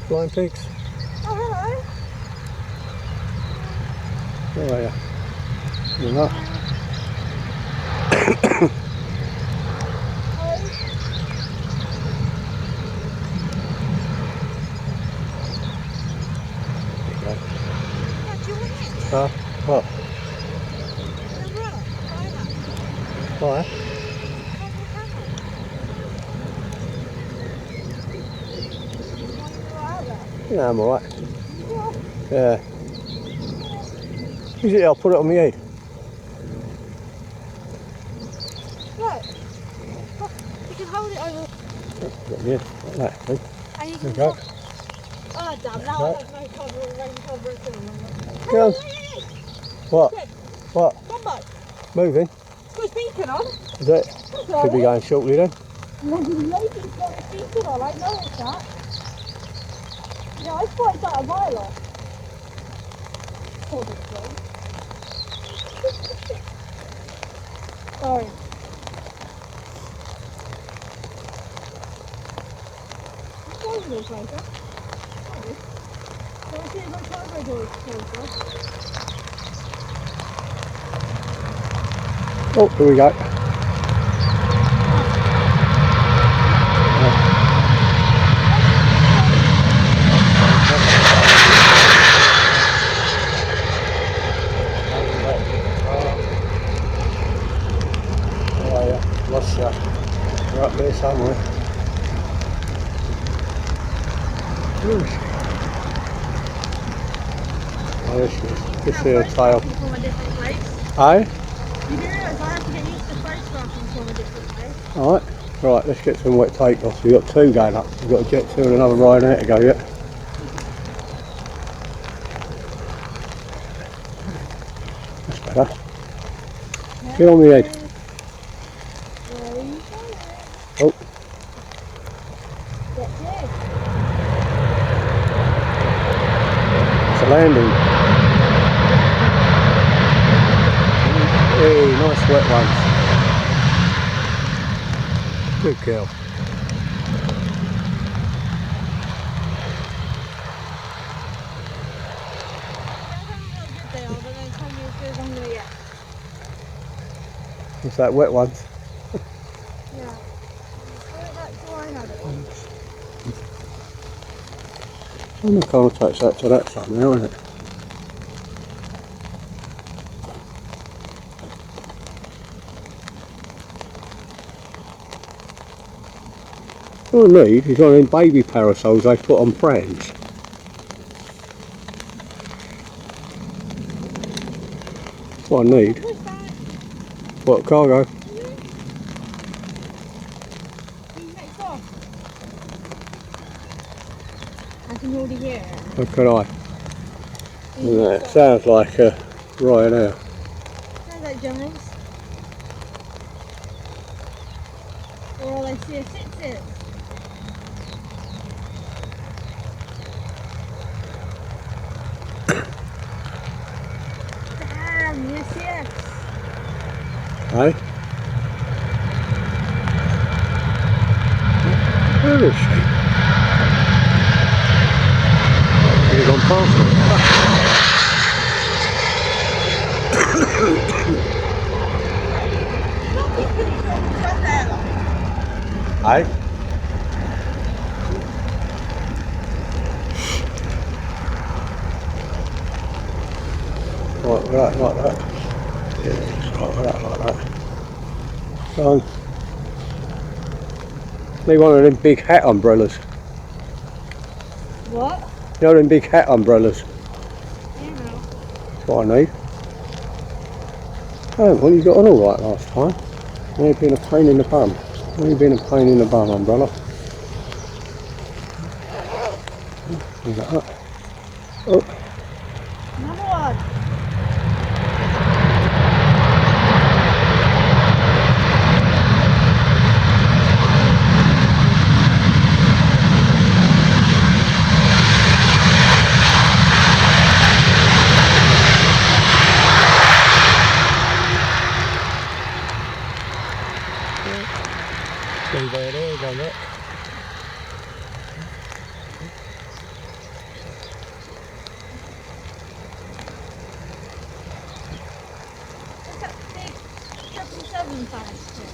Flying pigs. Oh, hello. How are you? You know. What? Why? Yeah, I'm alright. Yeah. Is it? I'll put it on my head. Look. You can hold it over. Yeah, like that, see? And you can go. Oh, damn, now I have no cover, rain cover at all. Go. What? Good. What? Come back. Moving? It's got his beacon on. Is it? Should be going shortly then. Lady's got his beacon on, I noticed that. Yeah, I spotted that a mile off. Sorry. Oh, here we go. Oh yeah, lost you. You're up there somewhere. Where is she? Oh, there she is. Just see her tail. From a different place. Hey? You do realise I have to get used to photographing from a different place. Alright, right, let's get some wet takeoffs. We've got two going up. We've got a jet two and another ride there to go yet. That's better. Get on the head. Oh. It's a landing. Hey, nice wet ones. Good girl. What's that, wet ones? Yeah. I'm going to contact that to that side now, isn't it? All I need is one of them baby parasols they put on prams. That's what I need. What, cargo? I can already hear it. How could I? Yeah, it sounds like right now. Sounds like Jones. Or all I see are sixes. Damn, yes, yes. Hey? Where is she? She's gone past her. Hey? Like that, like that. Yeah, just like that, like that. So, need one of them big hat umbrellas. What? You know them big hat umbrellas? Yeah, no. That's what I need. Oh, well, you got on alright last time. You ain't been a pain in the bum. You ain't been a pain in the bum, umbrella. You got that. Oh. Another one. Stay there, go look. balanced it.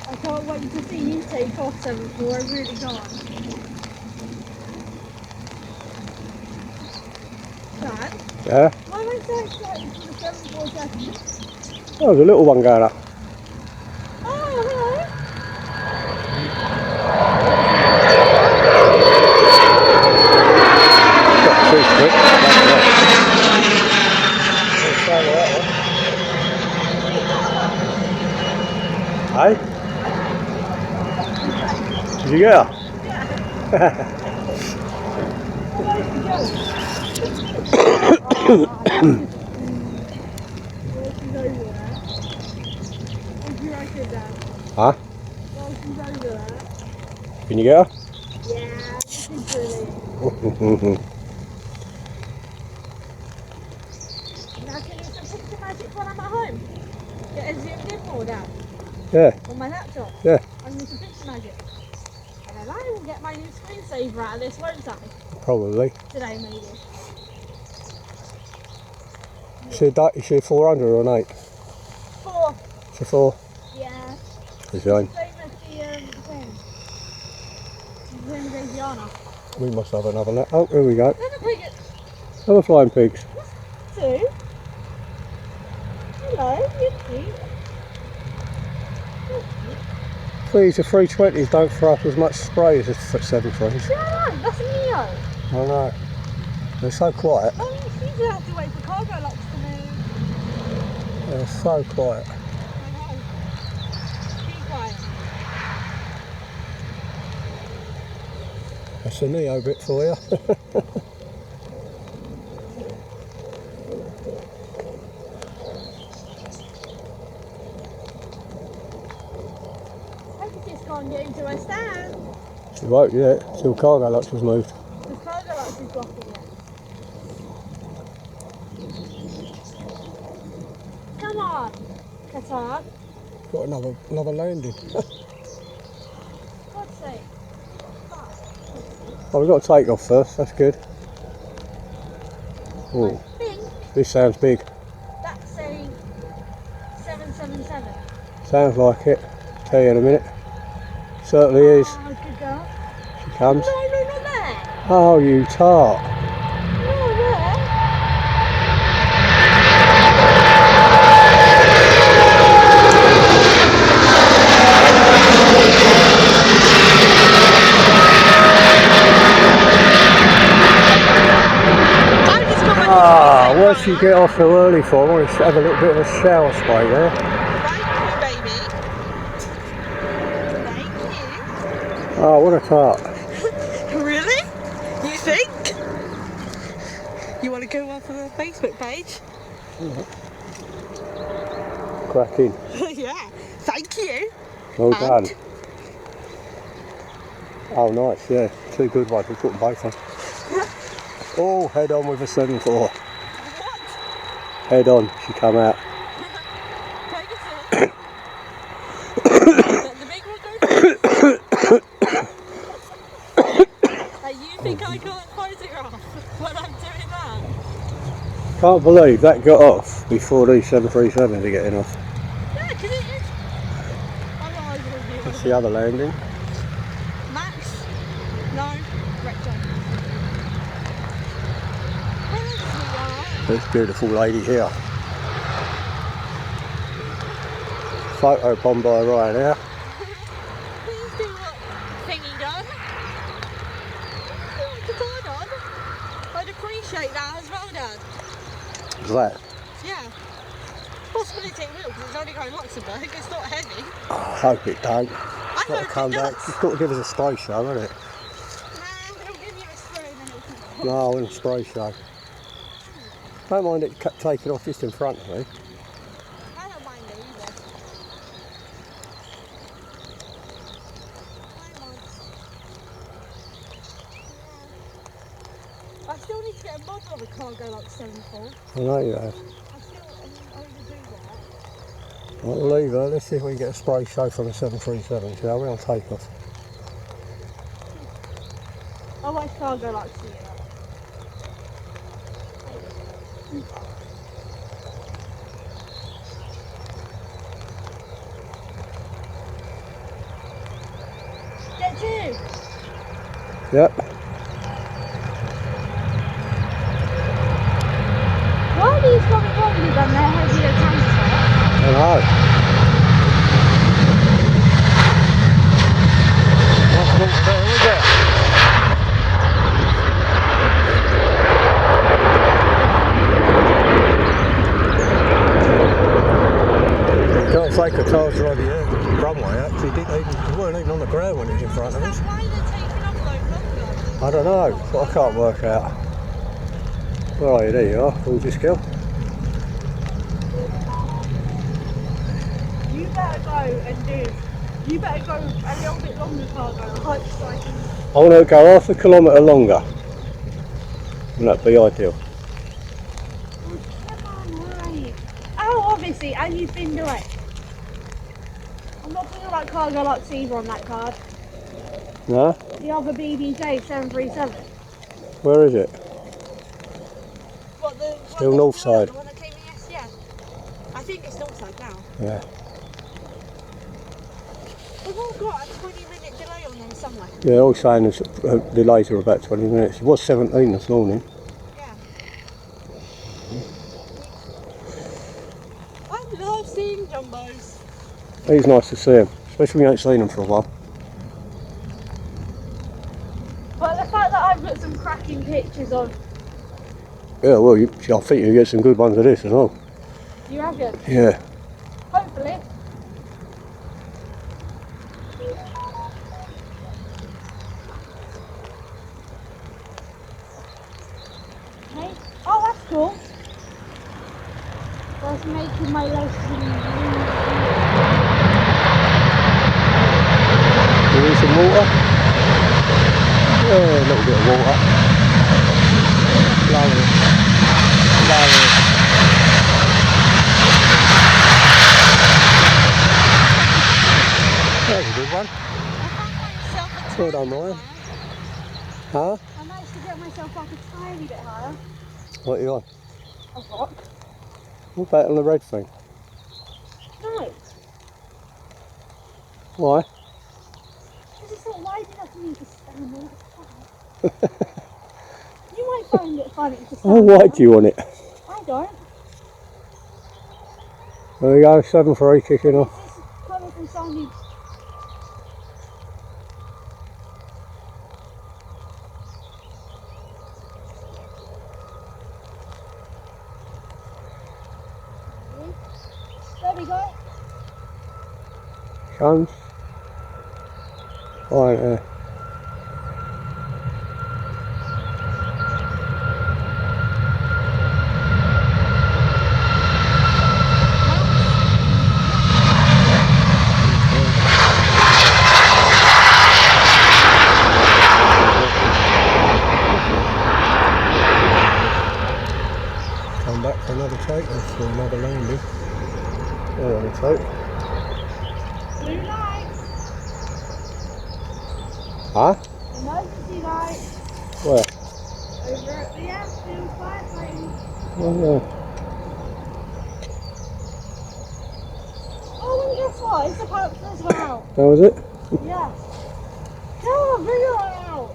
I can't wait to see you take off 74, I really can't. Dad, Yeah? why am I so excited for the 74 second? Oh, there's a little one going up. Oh, hello! Too quick. Hey? Did you get her? Huh? Can you get her? Yeah, this is brilliant. Now can you do some picture magic when I'm at home? Get a zoomed in more down Yeah, on my laptop. yeah, I can do some picture magic. And then I will get my new screensaver out of this, won't I? probably. Today maybe. Is she a 400 or an 8? 4. It's a 4. Yeah. Design. Same as the thing. The Indiana. We must have another net. Oh, here we go. There's a pig. Another flying pigs. 2. Hello, you're cute. These are 320s, don't throw up as much spray as the 73s. Yeah, that's a Neo. I know. They're so quiet. Oh, you usually have to wait for Cargolux to move. They're so quiet. I know. Be quiet. That's a Neo bit for you. Can't get into a stand. She won't yet, till Cargolux was moved. The Cargolux is blocking it. Come on, Qatar. Got another landing. God's sake. Oh, we've got to take off first, that's good. I Oh, think this sounds big. that's a 777. Sounds like it. Tell you in a minute. Certainly is. Oh, good girl. She comes. No, not there. Oh, you tart. No, there. Ah, what did you get off so early for? I want to have a little bit of a shower spray there. Thank you, baby. Thank you. Oh, what a tart. Really? You think? You want to go off on the Facebook page? Cracking. Yeah. Thank you. Well done. And? Oh, nice, yeah. 2 good ones. We'll put them both on. Oh, head on with a 7.4. What? Head on, she come out. Take a sip. Let the big one go first. Hey, you think I can't photograph when I'm doing that? Can't believe that got off before these 737s are getting off. Yeah, because it is. Otherwise it would be That's the other landing. Max? No. Recto. This beautiful lady here. Photo bomb by Ryan here. Please do what thingy does. Do what Qatar does. I'd appreciate that as well, Dad. What's that? Yeah. Possibility it will, because it's only going Luxembourg. It's not heavy. I hope it don't. I It's got to hope come it back. does. It's got to give us a spray show, hasn't it? Nah, it'll give you a spray and then it'll No, I want a spray show. Don't mind it taking off just in front of me. I don't mind it either. like 74. I know you have. I still overdo that. Right, we'll leave her. Let's see if we can get a spray show from the 737, shall we, on takeoff? I like Cargolux Boeing. Get you! Yep. Why are these coming longer than their heavier transfer? I know. What's wrong there, is it? You can't say Qatar's right here. Runway actually didn't even, we weren't even on the ground when it was in front of us. Why are they taking off like longer? I don't know, but I can't work out. Right, there you are, full skill. You better go and do. You better go a little bit longer, Cargo. Like so I can. I want to go half a kilometre longer. And that'd be ideal. Oh, come on, right. Oh, obviously, and you've been direct. I'm not feeling like Cargolux either on that card. No? The other BBJ 737. Where is it? What, the Still one north that's side. The one that came in yesterday? I think it's north side now. Yeah. We've all got a 20-minute delay on them somewhere. Yeah, all saying the delays are about 20 minutes. It was 17 this morning. Yeah. I love seeing jumbos. It's nice to see them, especially when you ain't seen them for a while. But the fact that I've got some cracking pictures of. Yeah, well, I think you get some good ones of this as well. You reckon? Yeah. Hopefully. Hey. Oh, that's cool. That's making my life You need some water? Yeah, a little bit of water. Lovely. Lovely. That's a good one. Well done, Ryan. Huh? I managed to get myself up a tiny bit higher. What are you on? A rock? What about on the red thing? No. Why? Because it's not wide enough for me to stand on it. You might find it funny to stand How wide do you want it? I don't. There we go, 7-3 kicking off. This is coming from somebody. There we go. Comes. Right there. Come back for another takeoff or another landing. There on the tape. Blue lights. Huh? Emergency lights. Where? Over at the airfield fireplace. Oh yeah. Oh, and guess what? It's a panther as well. That was it? Yeah. Come on, bring it out.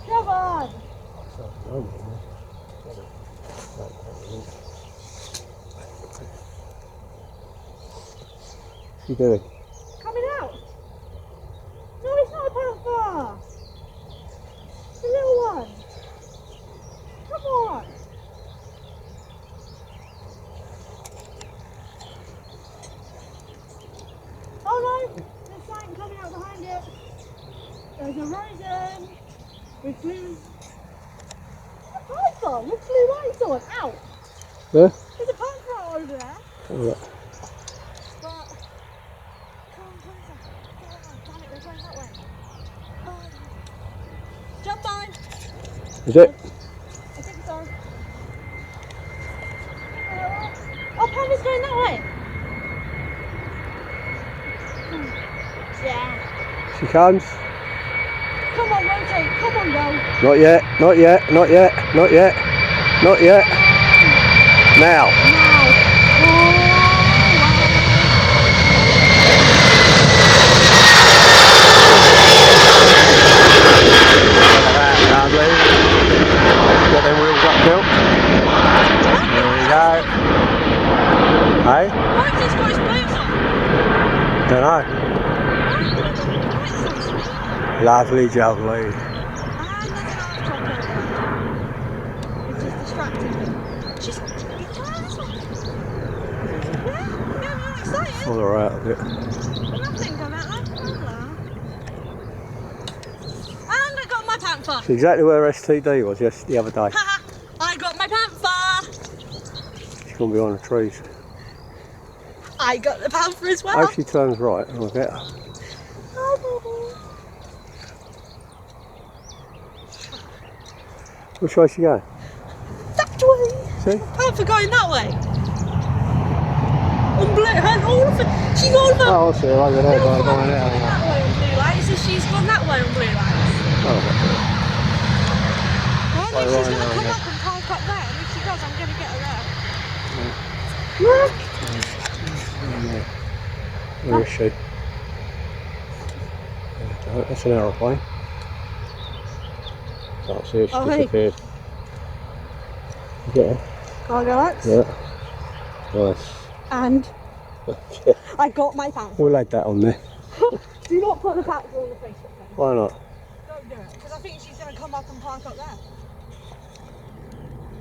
Come on. What you doing? Coming out. No, it's not a panther. It's a little one. Come on. Oh no, there's something coming out behind it. There's a horizon with blue. There's a panther with blue lights on. Ow. There? There's a panther out over there. Oh, yeah. But come on, closer. Damn it, we're going that way. Oh. Jump on. Is it? I think so. Pamela's going that way. Yeah. She comes. Come on, rotate. Come on, go. Not yet, not yet, not yet, not yet, not yet. Now. Lovely. Got them wheels up built. There we go. Hey? Why has this got his blades on? Don't know. Lovely jubbly. And there's an arch top over there. It's just distracting me. She's come this way. Yeah, you're excited. All right a bit. Nothing come out like that. And I got my panther. It's exactly where STD was just the other day. Haha, I got my panther. She's gone behind the trees. I got the panther as I well. hope she turns right and I'll get her. Oh, baby. Which way is she going? That way. See? Panther going that way. On blue, all of it. She's all of it. Oh, I see her over there by going That out. way on blue lights, so she's gone that way on blue lights. Oh, I wonder if she's going to come up and park up there, and if she does, I'm going to get her there. where is she? That's an aeroplane. Can't see it, she disappeared. You get her? Cargolux. Yeah. Nice. And I got my panther. We'll add that on there. Do not put the panther on the Facebook page. Why not? Don't do it, because I think she's going to come up and park up there.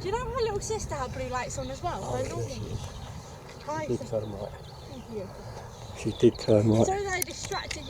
Do you know her little sister had blue lights on as well? Oh, So normally. she did turn right. Thank you. She did turn right. So they distracted